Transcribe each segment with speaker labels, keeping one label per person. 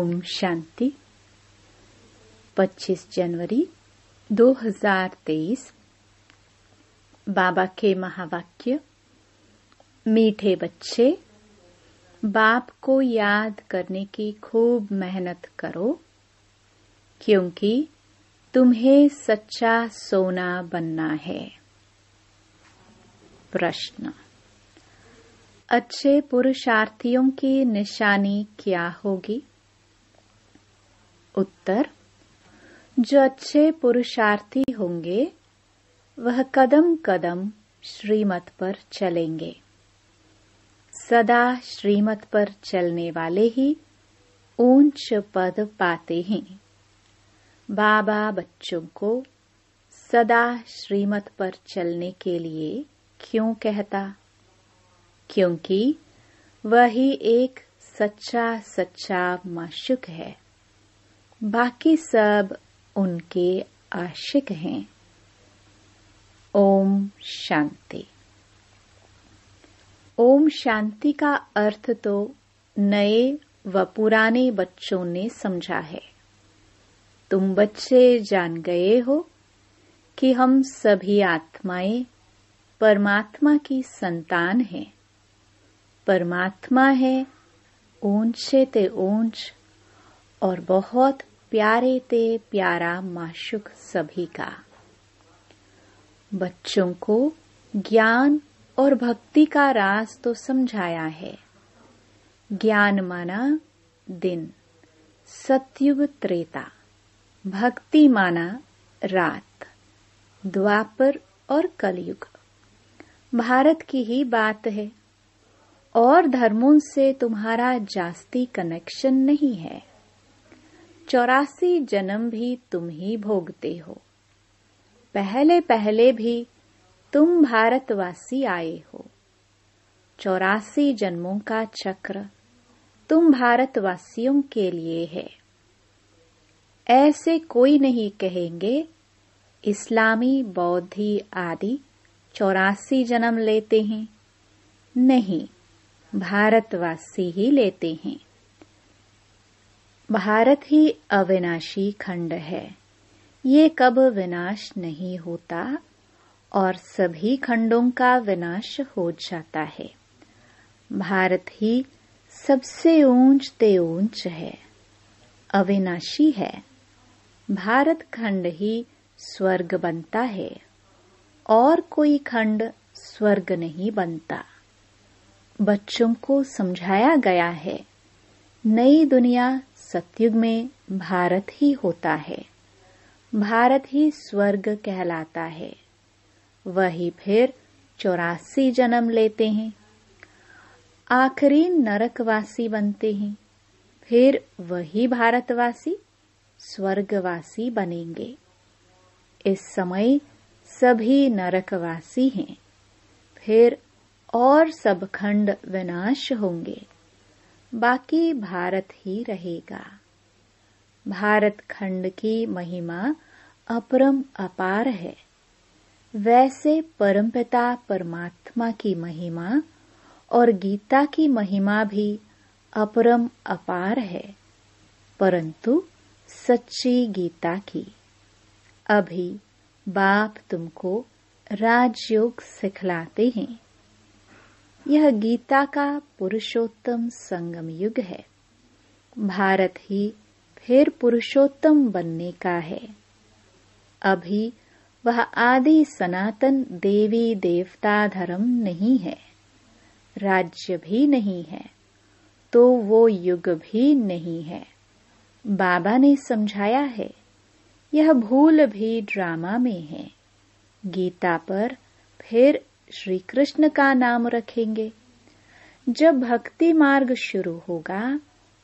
Speaker 1: ओम शांति। 25 जनवरी 2023। बाबा के महावाक्य। मीठे बच्चे, बाप को याद करने की खूब मेहनत करो, क्योंकि तुम्हें सच्चा सोना बनना है। प्रश्न: अच्छे पुरुषार्थियों की निशानी क्या होगी? उत्तर: जो अच्छे पुरुषार्थी होंगे वह कदम कदम श्रीमत पर चलेंगे। सदा श्रीमत पर चलने वाले ही ऊंच पद पाते हैं। बाबा बच्चों को सदा श्रीमत पर चलने के लिए क्यों कहता? क्योंकि वही एक सच्चा माशूक है, बाकी सब उनके आशिक हैं। ओम शांति। ओम शांति का अर्थ तो नए व पुराने बच्चों ने समझा है। तुम बच्चे जान गए हो कि हम सभी आत्माएं परमात्मा की संतान हैं। परमात्मा है ऊंचे ते ऊंच और बहुत प्यारे ते प्यारा माशूक सभी का। बच्चों को ज्ञान और भक्ति का राज तो समझाया है। ज्ञान माना दिन, सतयुग त्रेता। भक्ति माना रात, द्वापर और कलयुग। भारत की ही बात है और धर्मों से तुम्हारा जास्ती कनेक्शन नहीं है। 84 जन्म भी तुम ही भोगते हो। पहले भी तुम भारतवासी आए हो। 84 जन्मों का चक्र तुम भारतवासियों के लिए है। ऐसे कोई नहीं कहेंगे इस्लामी, बौद्धी आदि 84 जन्म लेते हैं। नहीं, भारतवासी ही लेते हैं। भारत ही अविनाशी खंड है। ये कब विनाश नहीं होता और सभी खंडों का विनाश हो जाता है। भारत ही सबसे ऊंच ते ऊंच है, अविनाशी है। भारत खंड ही स्वर्ग बनता है और कोई खंड स्वर्ग नहीं बनता। बच्चों को समझाया गया है, नई दुनिया सतयुग में भारत ही होता है। भारत ही स्वर्ग कहलाता है। वही फिर 84 जन्म लेते हैं। आखिरी नरकवासी बनते हैं। फिर वही भारतवासी स्वर्गवासी बनेंगे। इस समय सभी नरकवासी हैं। फिर और सब खंड विनाश होंगे, बाकी भारत ही रहेगा। भारत खंड की महिमा अपरम अपार है। वैसे परमपिता परमात्मा की महिमा और गीता की महिमा भी अपरम अपार है, परंतु सच्ची गीता की। अभी बाप तुमको राजयोग सिखलाते हैं। यह गीता का पुरुषोत्तम संगम युग है। भारत ही फिर पुरुषोत्तम बनने का है। अभी वह आदि सनातन देवी देवता धर्म नहीं है, राज्य भी नहीं है, तो वो युग भी नहीं है। बाबा ने समझाया है, यह भूल भी ड्रामा में है। गीता पर फिर श्री कृष्ण का नाम रखेंगे। जब भक्ति मार्ग शुरू होगा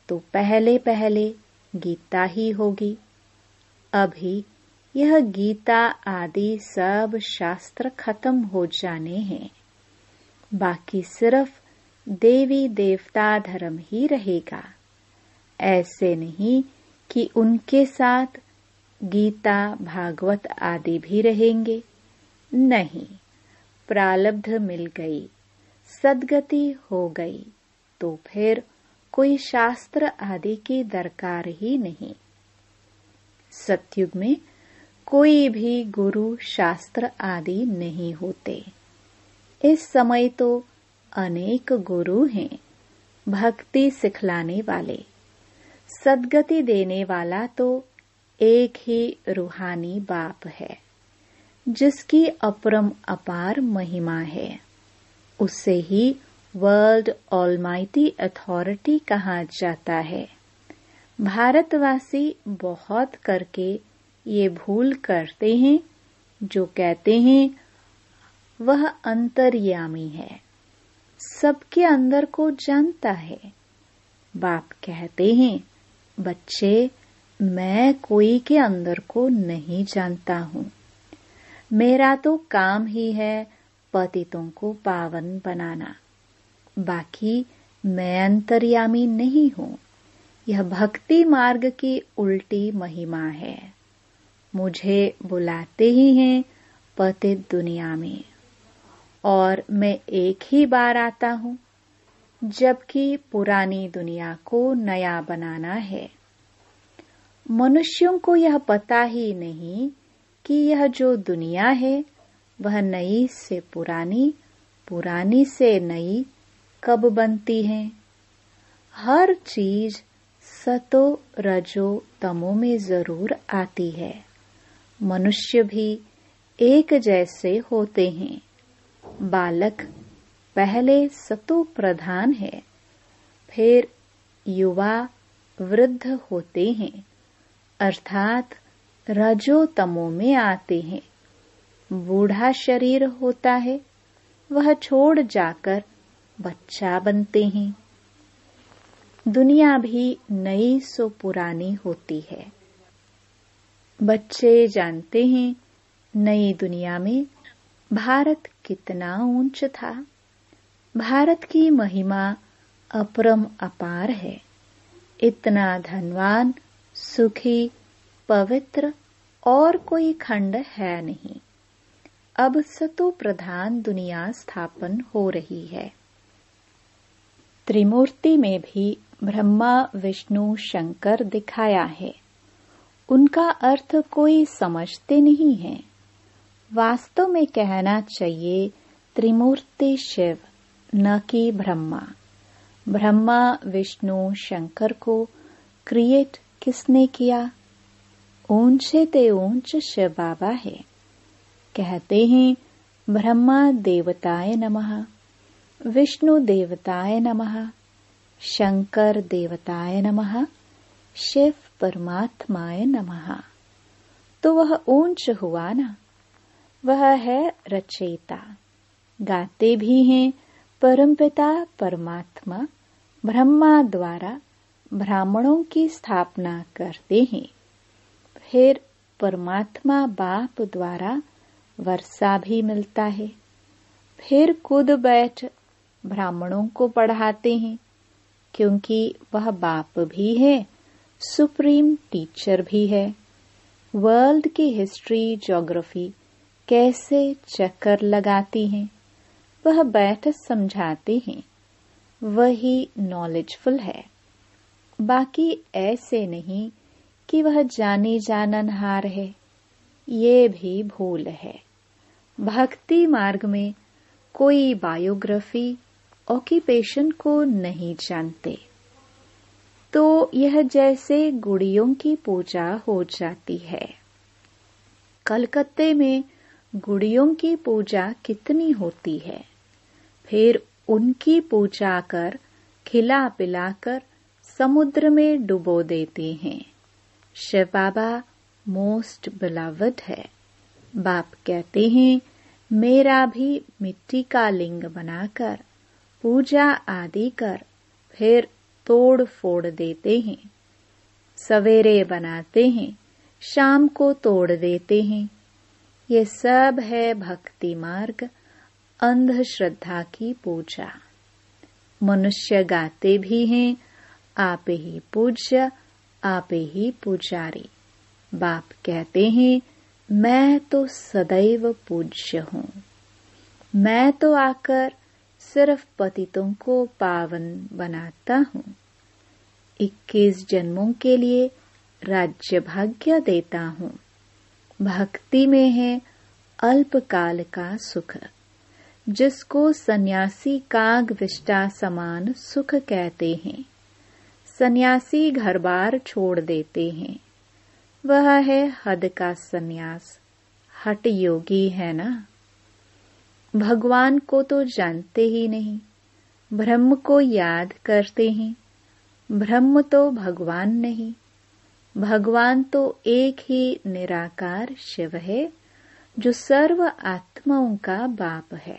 Speaker 1: तो पहले गीता ही होगी। अभी यह गीता आदि सब शास्त्र खत्म हो जाने हैं, बाकी सिर्फ देवी देवता धर्म ही रहेगा। ऐसे नहीं कि उनके साथ गीता भागवत आदि भी रहेंगे। नहीं, प्रारब्ध मिल गई, सद्गति हो गई तो फिर कोई शास्त्र आदि की दरकार ही नहीं। सतयुग में कोई भी गुरु शास्त्र आदि नहीं होते। इस समय तो अनेक गुरु हैं, भक्ति सिखलाने वाले। सद्गति देने वाला तो एक ही रूहानी बाप है, जिसकी अपरम अपार महिमा है। उसे ही वर्ल्ड ऑलमाइटी अथॉरिटी कहा जाता है। भारतवासी बहुत करके ये भूल करते हैं, जो कहते हैं वह अंतर्यामी है, सबके अंदर को जानता है। बाप कहते हैं, बच्चे, मैं कोई के अंदर को नहीं जानता हूँ। मेरा तो काम ही है पतितों को पावन बनाना। बाकी मैं अंतर्यामी नहीं हूँ। यह भक्ति मार्ग की उल्टी महिमा है। मुझे बुलाते ही हैं पतित दुनिया में, और मैं एक ही बार आता हूँ, जबकि पुरानी दुनिया को नया बनाना है। मनुष्यों को यह पता ही नहीं कि यह जो दुनिया है वह नई से पुरानी, पुरानी से नई कब बनती है। हर चीज सतो रजो तमो में जरूर आती है। मनुष्य भी एक जैसे होते हैं। बालक पहले सतो प्रधान है, फिर युवा वृद्ध होते हैं, अर्थात रजो तमो में आते हैं। बूढ़ा शरीर होता है, वह छोड़ जाकर बच्चा बनते हैं। दुनिया भी नई सो पुरानी होती है। बच्चे जानते हैं नई दुनिया में भारत कितना ऊंच था। भारत की महिमा अपरम अपार है। इतना धनवान, सुखी, पवित्र और कोई खंड है नहीं। अब सतो प्रधान दुनिया स्थापन हो रही है। त्रिमूर्ति में भी ब्रह्मा, विष्णु, शंकर दिखाया है। उनका अर्थ कोई समझते नहीं है। वास्तव में कहना चाहिए त्रिमूर्ति शिव, न कि ब्रह्मा। ब्रह्मा, विष्णु, शंकर को क्रिएट किसने किया? ऊंचे ते ऊंच शिव बाबा है। कहते हैं ब्रह्मा देवताय नमः, विष्णु देवताय नमः, शंकर देवताय नमः, शिव परमात्माय नमः। तो वह ऊंच हुआ ना। वह है रचयिता। गाते भी हैं परमपिता परमात्मा ब्रह्मा द्वारा ब्राह्मणों की स्थापना करते हैं। फिर परमात्मा बाप द्वारा वर्षा भी मिलता है। फिर खुद बैठ ब्राह्मणों को पढ़ाते हैं, क्योंकि वह बाप भी है, सुप्रीम टीचर भी है। वर्ल्ड की हिस्ट्री, ज्योग्राफी कैसे चक्कर लगाती हैं, वह बैठ समझाते हैं। वही नॉलेजफुल है। बाकी ऐसे नहीं कि वह जानी जाननहार है। ये भी भूल है। भक्ति मार्ग में कोई बायोग्राफी, ऑक्यूपेशन को नहीं जानते, तो यह जैसे गुड़ियों की पूजा हो जाती है। कलकत्ते में गुड़ियों की पूजा कितनी होती है। फिर उनकी पूजा कर खिला पिलाकर समुद्र में डुबो देते हैं। शिव बाबा मोस्ट बिलवड है। बाप कहते हैं मेरा भी मिट्टी का लिंग बनाकर पूजा आदि कर फिर तोड़ फोड़ देते हैं। सवेरे बनाते हैं, शाम को तोड़ देते हैं। ये सब है भक्ति मार्ग, अंधश्रद्धा की पूजा। मनुष्य गाते भी हैं आप ही पूज्य, आप ही पुजारी। बाप कहते हैं मैं तो सदैव पूज्य हूँ। मैं तो आकर सिर्फ पतितों को पावन बनाता हूँ। 21 जन्मों के लिए राज्य भाग्य देता हूँ। भक्ति में है अल्पकाल का सुख, जिसको सन्यासी काग विष्टा समान सुख कहते हैं। सन्यासी घर बार छोड़ देते हैं, वह है हद का सन्यास, हठ योगी है ना। भगवान को तो जानते ही नहीं, ब्रह्म को याद करते हैं। ब्रह्म तो भगवान नहीं, भगवान तो एक ही निराकार शिव है, जो सर्व आत्माओं का बाप है।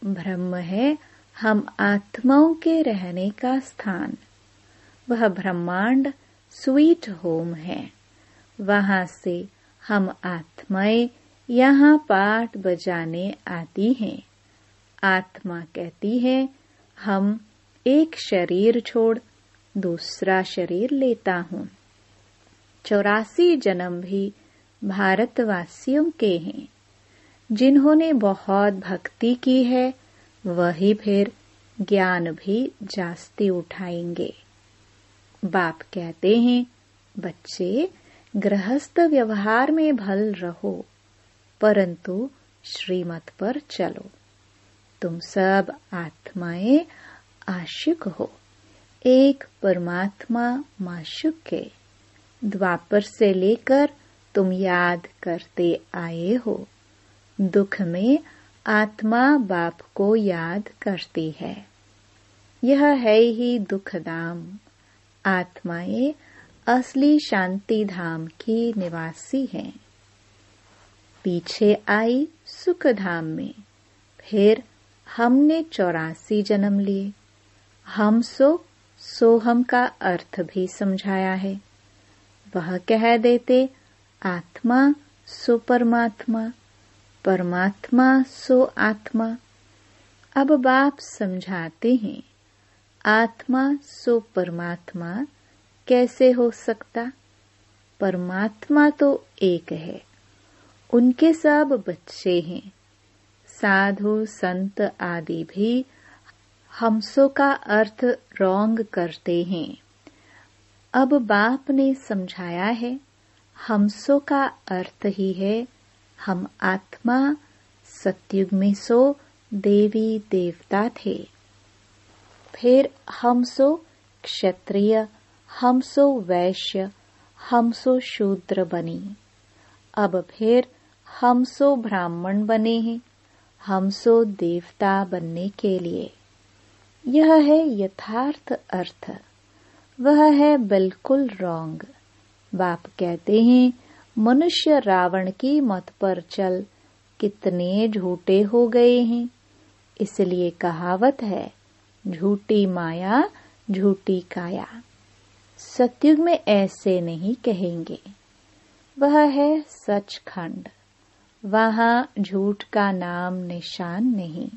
Speaker 1: ब्रह्म है हम आत्माओं के रहने का स्थान। वह ब्रह्मांड स्वीट होम है। वहां से हम आत्माएं यहाँ पाठ बजाने आती हैं। आत्मा कहती है हम एक शरीर छोड़ दूसरा शरीर लेता हूँ। 84 जन्म भी भारतवासियों के हैं। जिन्होंने बहुत भक्ति की है वही फिर ज्ञान भी जास्ती उठाएंगे। बाप कहते हैं बच्चे गृहस्थ व्यवहार में भल रहो, परंतु श्रीमत पर चलो। तुम सब आत्माएं आशिक हो, एक परमात्मा माशुक के। द्वापर से लेकर तुम याद करते आए हो। दुख में आत्मा बाप को याद करती है। यह है ही दुख धाम। आत्माएं असली शांति धाम की निवासी हैं। पीछे आई सुख धाम में, फिर हमने 84 जन्म लिए। हम सो हम का अर्थ भी समझाया है। वह कह देते आत्मा सो परमात्मा, परमात्मा सो आत्मा। अब बाप समझाते हैं आत्मा सो परमात्मा कैसे हो सकता। परमात्मा तो एक है, उनके सब बच्चे हैं। साधु संत आदि भी हमसो का अर्थ रॉन्ग करते हैं। अब बाप ने समझाया है हमसो का अर्थ ही है हम आत्मा। सतयुग में सो देवी देवता थे, फिर हमसो क्षत्रिय, हमसो वैश्य, हमसो शूद्र बनी। अब फिर हमसो ब्राह्मण बने हैं, हमसो देवता बनने के लिए। यह है यथार्थ अर्थ, वह है बिल्कुल रॉन्ग। बाप कहते हैं मनुष्य रावण की मत पर चल, कितने झूठे हो गए हैं। इसलिए कहावत है झूठी माया झूठी काया। सतयुग में ऐसे नहीं कहेंगे। वह है सचखंड, वहां झूठ का नाम निशान नहीं।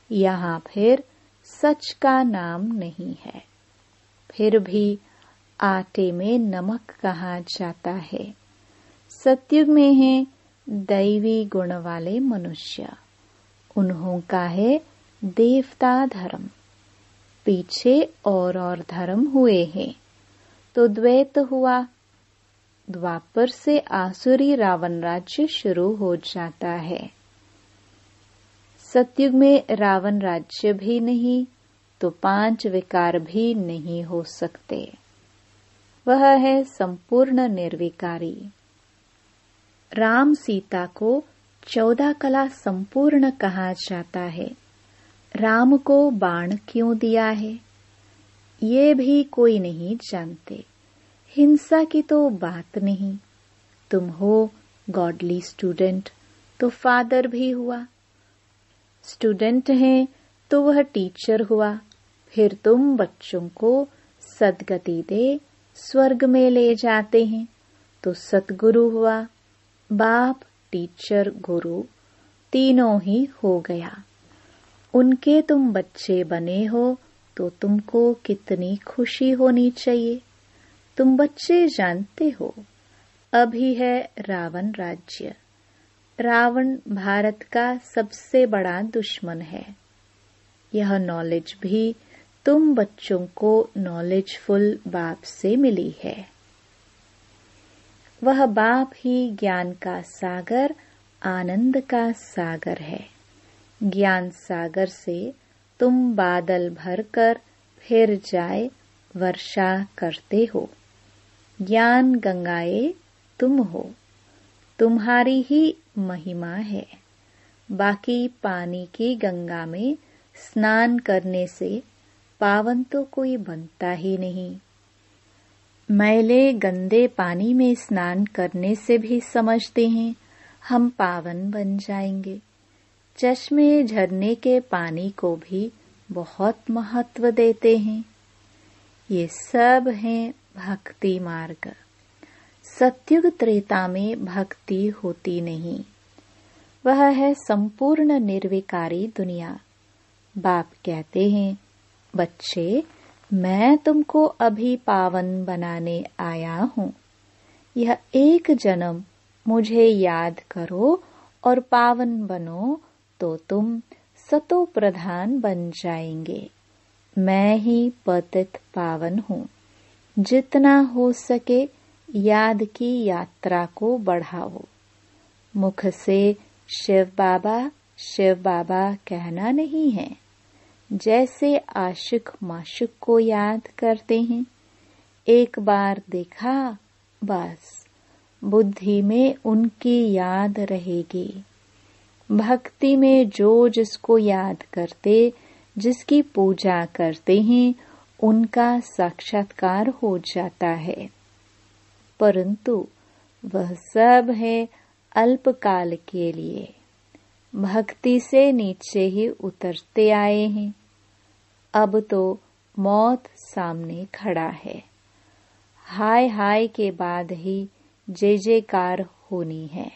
Speaker 1: यहाँ फिर सच का नाम नहीं है। फिर भी आटे में नमक कहा जाता है। सतयुग में है दैवी गुण वाले मनुष्य, उन्हों का है देवता धर्म। पीछे और धर्म हुए हैं तो द्वैत हुआ। द्वापर से आसुरी रावण राज्य शुरू हो जाता है। सतयुग में रावण राज्य भी नहीं तो 5 विकार भी नहीं हो सकते। वह है संपूर्ण निर्विकारी। राम सीता को 14 कला संपूर्ण कहा जाता है। राम को बाण क्यों दिया है ये भी कोई नहीं जानते। हिंसा की तो बात नहीं। तुम हो गॉडली स्टूडेंट तो फादर भी हुआ। स्टूडेंट हैं तो वह टीचर हुआ। फिर तुम बच्चों को सद्गति दे स्वर्ग में ले जाते हैं तो सतगुरु हुआ। बाप टीचर गुरु तीनों ही हो गया। उनके तुम बच्चे बने हो तो तुमको कितनी खुशी होनी चाहिए। तुम बच्चे जानते हो अभी है रावण राज्य। रावण भारत का सबसे बड़ा दुश्मन है। यह नॉलेज भी तुम बच्चों को नॉलेजफुल बाप से मिली है। वह बाप ही ज्ञान का सागर, आनंद का सागर है। ज्ञान सागर से तुम बादल भरकर फिर जाए वर्षा करते हो। ज्ञान गंगाए तुम हो, तुम्हारी ही महिमा है। बाकी पानी की गंगा में स्नान करने से पावन तो कोई बनता ही नहीं। मैले गंदे पानी में स्नान करने से भी समझते हैं हम पावन बन जाएंगे। चश्मे झरने के पानी को भी बहुत महत्व देते हैं। ये सब हैं भक्ति मार्ग। सत्युग त्रेता में भक्ति होती नहीं, वह है संपूर्ण निर्विकारी दुनिया। बाप कहते हैं, बच्चे मैं तुमको अभी पावन बनाने आया हूँ। यह एक जन्म मुझे याद करो और पावन बनो तो तुम सतो प्रधान बन जाएंगे। मैं ही पतित पावन हूँ। जितना हो सके याद की यात्रा को बढ़ाओ। मुख से शिव बाबा कहना नहीं है। जैसे आशिक माशिक को याद करते हैं, एक बार देखा बस बुद्धि में उनकी याद रहेगी। भक्ति में जो जिसको याद करते, जिसकी पूजा करते हैं, उनका साक्षात्कार हो जाता है। परंतु वह सब है अल्पकाल के लिए। भक्ति से नीचे ही उतरते आए हैं। अब तो मौत सामने खड़ा है। हाय हाय के बाद ही जय जयकार होनी है।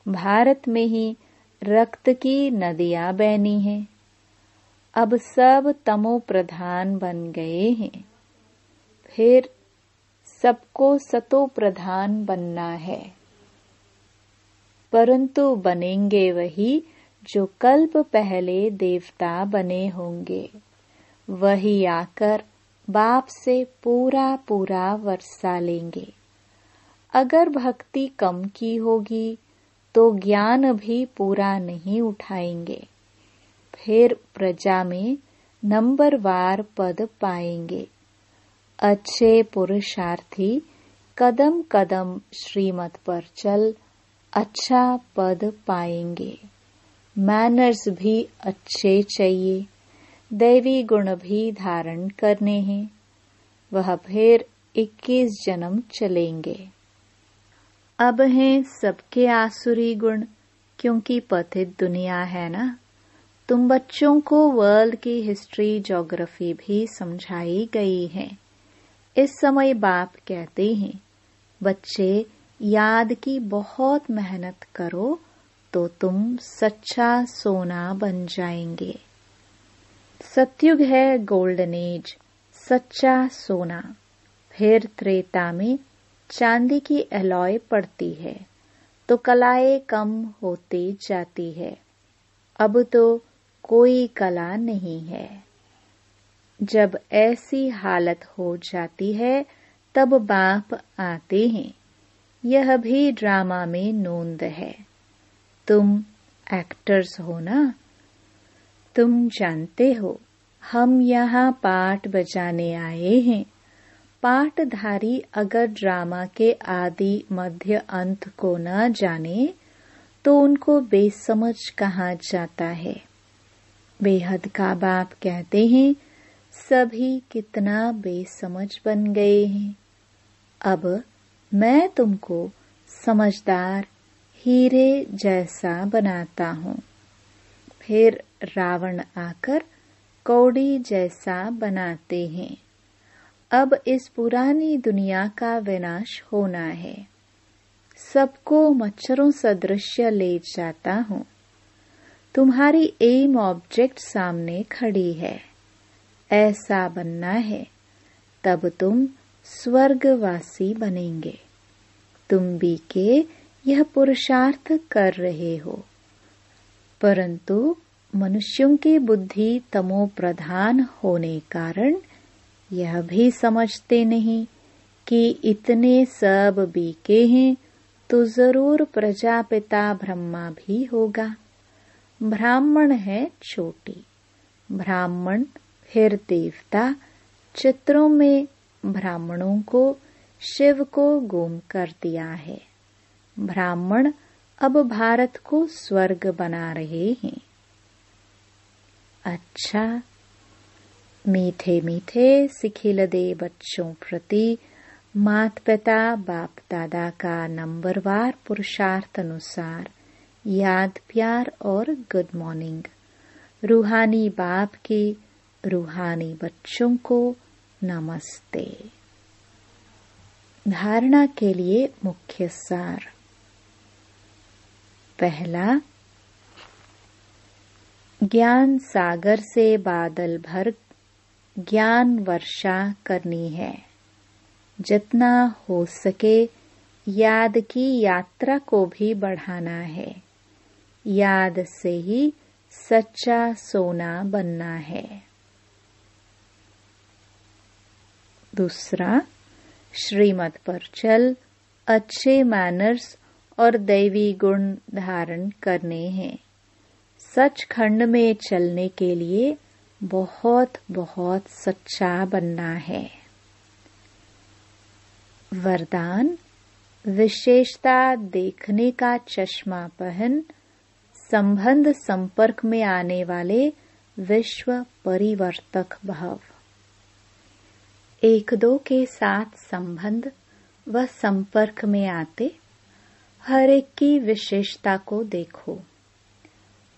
Speaker 1: भारत में ही रक्त की नदियां बहनी हैं। अब सब तमो प्रधान बन गए हैं। फिर सबको सतो प्रधान बनना है। परंतु बनेंगे वही जो कल्प पहले देवता बने होंगे। वही आकर बाप से पूरा पूरा वर्षा लेंगे। अगर भक्ति कम की होगी तो ज्ञान भी पूरा नहीं उठाएंगे। फिर प्रजा में नंबरवार पद पाएंगे। अच्छे पुरुषार्थी कदम कदम श्रीमत पर चल अच्छा पद पाएंगे। मैनर्स भी अच्छे चाहिए। दैवी गुण भी धारण करने हैं। वह फिर 21 जन्म चलेंगे। अब हैं सबके आसुरी गुण, क्योंकि पतित दुनिया है ना। तुम बच्चों को वर्ल्ड की हिस्ट्री ज्योग्राफी भी समझाई गई है। इस समय बाप कहते हैं, बच्चे याद की बहुत मेहनत करो तो तुम सच्चा सोना बन जाएंगे। सतयुग है गोल्डन एज, सच्चा सोना। फिर त्रेता में चांदी की एलॉय पड़ती है तो कलाएं कम होती जाती है। अब तो कोई कला नहीं है। जब ऐसी हालत हो जाती है तब बाप आते हैं। यह भी ड्रामा में नोंद है। तुम एक्टर्स हो ना। तुम जानते हो हम यहाँ पाठ बजाने आए हैं। पाठधारी अगर ड्रामा के आदि मध्य अंत को न जाने तो उनको बेसमझ कहा जाता है। बेहद का बाप कहते हैं, सभी कितना बेसमझ बन गए हैं। अब मैं तुमको समझदार हीरे जैसा बनाता हूँ। फिर रावण आकर कौड़ी जैसा बनाते हैं। अब इस पुरानी दुनिया का विनाश होना है। सबको मच्छरों सदृश ले जाता हूँ। तुम्हारी एम ऑब्जेक्ट सामने खड़ी है। ऐसा बनना है, तब तुम स्वर्गवासी बनेंगे। तुम भी के यह पुरुषार्थ कर रहे हो, परंतु मनुष्यों की बुद्धि तमो प्रधान होने कारण यह भी समझते नहीं कि इतने सब बीके हैं तो जरूर प्रजापिता ब्रह्मा भी होगा। ब्राह्मण है छोटी, ब्राह्मण फिर देवता। चित्रों में ब्राह्मणों को शिव को गुम कर दिया है। ब्राह्मण अब भारत को स्वर्ग बना रहे हैं। अच्छा, मीठे मीठे सिखिलदे बच्चों प्रति माता पिता बाप दादा का नंबरवार पुरुषार्थ अनुसार याद प्यार और गुड मॉर्निंग। रूहानी बाप की रूहानी बच्चों को नमस्ते। धारणा के लिए मुख्य सार। पहला, ज्ञान सागर से बादल भर ज्ञान वर्षा करनी है। जितना हो सके याद की यात्रा को भी बढ़ाना है। याद से ही सच्चा सोना बनना है। दूसरा, श्रीमत पर चल अच्छे मैनर्स और दैवी गुण धारण करने हैं। सचखंड में चलने के लिए बहुत बहुत सच्चा बनना है। वरदान, विशेषता देखने का चश्मा पहन संबंध संपर्क में आने वाले विश्व परिवर्तक भव। एक दो के साथ संबंध व संपर्क में आते हर एक की विशेषता को देखो।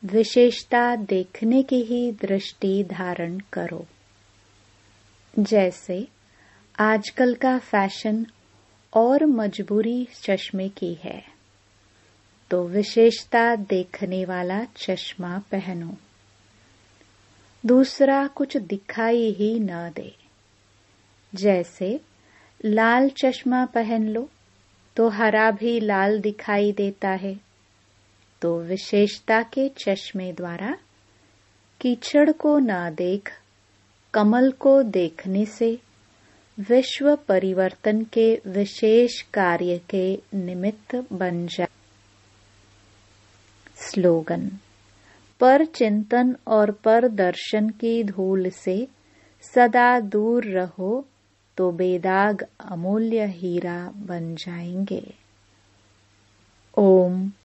Speaker 1: विशेषता देखने की ही दृष्टि धारण करो। जैसे आजकल का फैशन और मजबूरी चश्मे की है, तो विशेषता देखने वाला चश्मा पहनो। दूसरा कुछ दिखाई ही न दे। जैसे लाल चश्मा पहन लो तो हरा भी लाल दिखाई देता है, तो विशेषता के चश्मे द्वारा कीचड़ को न देख कमल को देखने से विश्व परिवर्तन के विशेष कार्य के निमित्त बन जाए। स्लोगन, पर चिंतन और पर दर्शन की धूल से सदा दूर रहो तो बेदाग अमूल्य हीरा बन जाएंगे। ओम